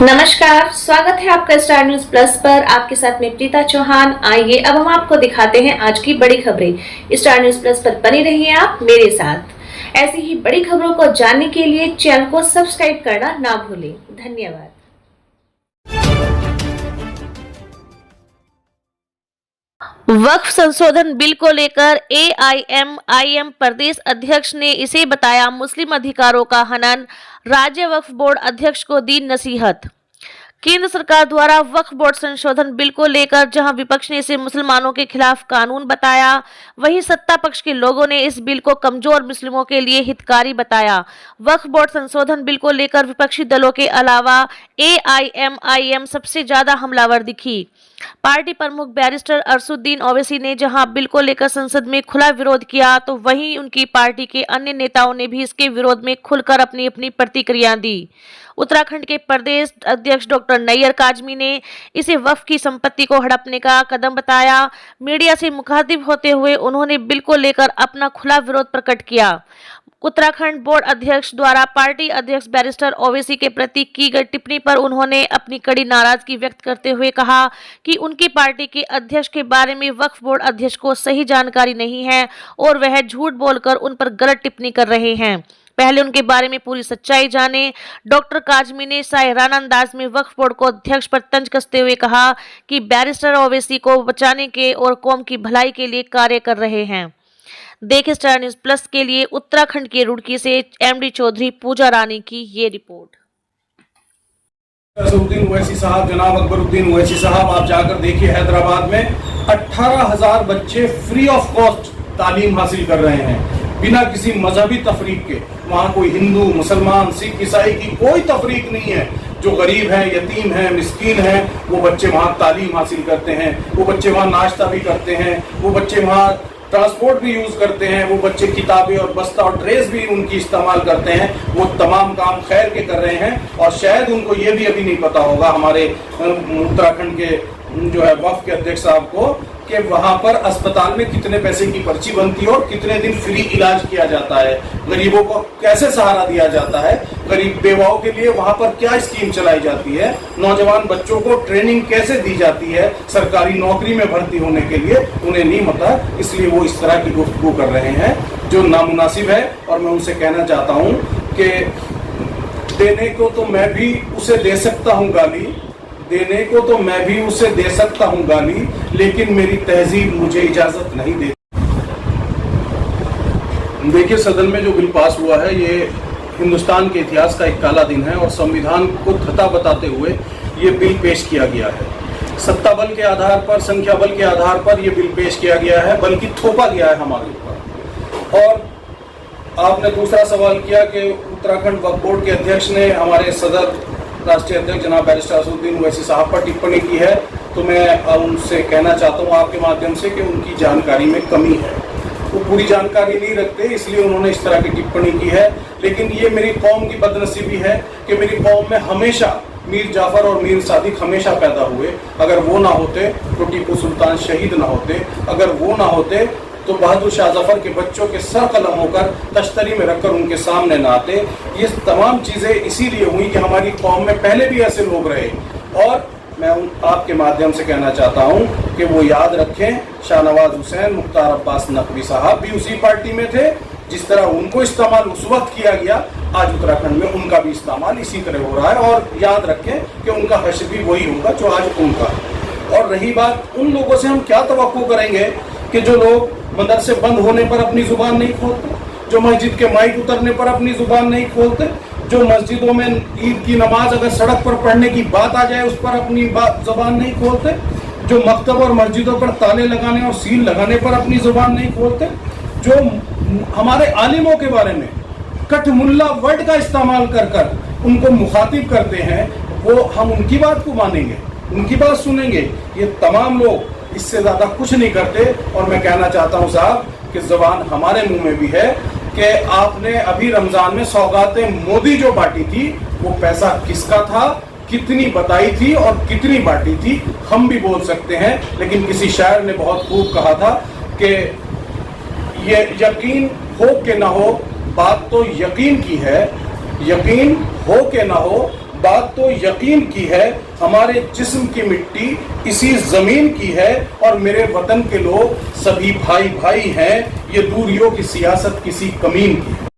नमस्कार, स्वागत है आपका स्टार न्यूज प्लस पर। आपके साथ में प्रीता चौहान। आइए अब हम आपको दिखाते हैं आज की बड़ी खबरें। स्टार न्यूज प्लस पर बने रहिए आप मेरे साथ। ऐसी ही बड़ी खबरों को जानने के लिए चैनल को सब्सक्राइब करना ना भूलें। धन्यवाद। वक्फ संशोधन बिल को लेकर एआईएमआईएम प्रदेश अध्यक्ष ने इसे बताया मुस्लिम अधिकारों का हनन। राज्य वक्फ बोर्ड अध्यक्ष को दी नसीहत। केंद्र सरकार द्वारा वक्फ बोर्ड संशोधन बिल को लेकर जहां विपक्ष ने इसे मुसलमानों के खिलाफ कानून बताया, वहीं सत्ता पक्ष के लोगों ने इस बिल को कमजोर मुस्लिमों के लिए हितकारी बताया। वक्फ बोर्ड संशोधन बिल को लेकर विपक्षी दलों के अलावा एआईएमआईएम सबसे ज्यादा हमलावर दिखी। पार्टी प्रमुख बैरिस्टर अरशदुद्दीन ओवैसी ने जहां बिल को लेकर संसद में खुला विरोध किया, तो वहीं उनकी पार्टी के अन्य नेताओं ने भी इसके विरोध में खुलकर अपनी अपनी प्रतिक्रिया दी। उत्तराखंड के प्रदेश अध्यक्ष डॉक्टर नैयर काजमी ने इसे वक्फ की संपत्ति को हड़पने का कदम बताया। मीडिया से मुखातिब होते हुए उन्होंने बिल को लेकर अपना खुला विरोध प्रकट किया। उत्तराखंड बोर्ड अध्यक्ष द्वारा पार्टी अध्यक्ष बैरिस्टर ओवैसी के प्रति की गई टिप्पणी पर उन्होंने अपनी कड़ी नाराजगी व्यक्त करते हुए कहा कि उनकी पार्टी के अध्यक्ष के बारे में वक्फ बोर्ड अध्यक्ष को सही जानकारी नहीं है और वह झूठ बोलकर उन पर गलत टिप्पणी कर रहे हैं। पहले उनके बारे में पूरी सच्चाई जाने। डॉक्टर काजमी ने शायराना अंदाज में वक्फ बोर्ड को अध्यक्ष पर तंज कसते हुए कहा कि बैरिस्टर ओवैसी को बचाने के और कौम की भलाई के लिए कार्य कर रहे हैं। देखें स्टार न्यूज प्लस के लिए उत्तराखंड के रुड़की से एमडी चौधरी पूजा रानी की ये रिपोर्ट। अरशदुद्दीन ओवैसी साहब, जनाब अकबरुद्दीन ओवैसी साहब, आप जाकर देखिए हैदराबाद में 18,000 बच्चे फ्री ऑफ कॉस्ट तालीम हासिल कर रहे हैं बिना किसी मजहबी तफरीक के। वहाँ कोई हिंदू, मुसलमान, सिख, ईसाई की कोई तफरीक नहीं है। जो गरीब है, यतीम है, मिस्कीन है, वो बच्चे वहाँ तालीम हासिल करते हैं। वो बच्चे वहाँ नाश्ता भी करते हैं, वो बच्चे वहाँ ट्रांसपोर्ट भी यूज करते हैं, वो बच्चे किताबें और बस्ता और ड्रेस भी उनकी इस्तेमाल करते हैं। वो तमाम काम खैर के कर रहे हैं। और शायद उनको ये भी अभी नहीं पता होगा हमारे उत्तराखंड के जो है वक्फ के अध्यक्ष साहब को कि वहां पर अस्पताल में कितने पैसे की पर्ची बनती है और कितने दिन फ्री इलाज किया जाता है, गरीबों को कैसे सहारा दिया जाता है, गरीब बेवाओं के लिए वहां पर क्या स्कीम चलाई जाती है, नौजवान बच्चों को ट्रेनिंग कैसे दी जाती है सरकारी नौकरी में भर्ती होने के लिए, उन्हें नहीं पता। इसलिए वो इस तरह की गुफ्तगू कर रहे हैं जो नामुनासिब है। और मैं उनसे कहना चाहता हूँ कि देने को तो मैं भी उसे दे सकता हूँ गाली, देने को तो मैं भी उसे दे सकता हूं गाली, लेकिन मेरी तहजीब मुझे इजाजत नहीं देती। देखिए, सदन में जो बिल पास हुआ है ये हिंदुस्तान के इतिहास का एक काला दिन है और संविधान को धता बताते हुए ये बिल पेश किया गया है। सत्ता बल के आधार पर, संख्या बल के आधार पर यह बिल पेश किया गया है, बल्कि थोपा गया है हमारे ऊपर। और आपने दूसरा सवाल किया कि उत्तराखंड वक्फ बोर्ड के अध्यक्ष ने हमारे सदर राष्ट्रीय अध्यक्ष जनाब बैरिस्टर अरशदुद्दीन ओवैसी साहब पर टिप्पणी की है, तो मैं उनसे कहना चाहता हूं आपके माध्यम से कि उनकी जानकारी में कमी है। वो पूरी जानकारी नहीं रखते, इसलिए उन्होंने इस तरह की टिप्पणी की है। लेकिन ये मेरी कौम की बदनसीबी है कि मेरी कौम में हमेशा मीर जाफर और मीर सादिक हमेशा पैदा हुए। अगर वो ना होते तो टीपू सुल्तान शहीद ना होते, अगर वो ना होते तो बहादुर शाह जफर के बच्चों के सर कलम होकर तश्तरी में रखकर उनके सामने न आते। ये तमाम चीजें इसीलिए हुई कि हमारी कौम में पहले भी ऐसे लोग रहे। और मैं आपके माध्यम से कहना चाहता हूं कि वो याद रखें, शाहनवाज हुसैन, मुख्तार अब्बास नकवी साहब भी उसी पार्टी में थे। जिस तरह उनको इस्तेमाल उस वक्त किया गया, आज उत्तराखंड में उनका भी इस्तेमाल इसी तरह हो रहा है। और याद रखें कि उनका हश्र भी वही होगा जो आज उनका। और रही बात उन लोगों से हम क्या तवक्को करेंगे कि जो लोग मदरसे बंद होने पर अपनी जुबान नहीं खोलते, जो मस्जिद के माइक उतरने पर अपनी जुबान नहीं खोलते, जो मस्जिदों में ईद की नमाज अगर सड़क पर पढ़ने की बात आ जाए उस पर अपनी जुबान नहीं खोलते, जो मकतब और मस्जिदों पर ताले लगाने और सील लगाने पर अपनी जुबान नहीं खोलते, जो हमारे आलिमों के बारे में कठमुल्ला वर्ड का इस्तेमाल कर कर उनको मुखातिब करते हैं, वो हम उनकी बात को मानेंगे, उनकी बात सुनेंगे? ये तमाम लोग इससे ज्यादा कुछ नहीं करते। और मैं कहना चाहता हूं साहब कि जबान हमारे मुंह में भी है कि आपने अभी रमजान में सौगातें मोदी जो बांटी थी, वो पैसा किसका था, कितनी बताई थी और कितनी बांटी थी, हम भी बोल सकते हैं। लेकिन किसी शायर ने बहुत खूब कहा था कि ये यकीन हो के ना हो, बात तो यकीन की है, यकीन हो के ना हो, बात तो यकीन की है, हमारे जिस्म की मिट्टी इसी जमीन की है और मेरे वतन के लोग सभी भाई भाई हैं। ये दूरियों की सियासत किसी कमीन की है।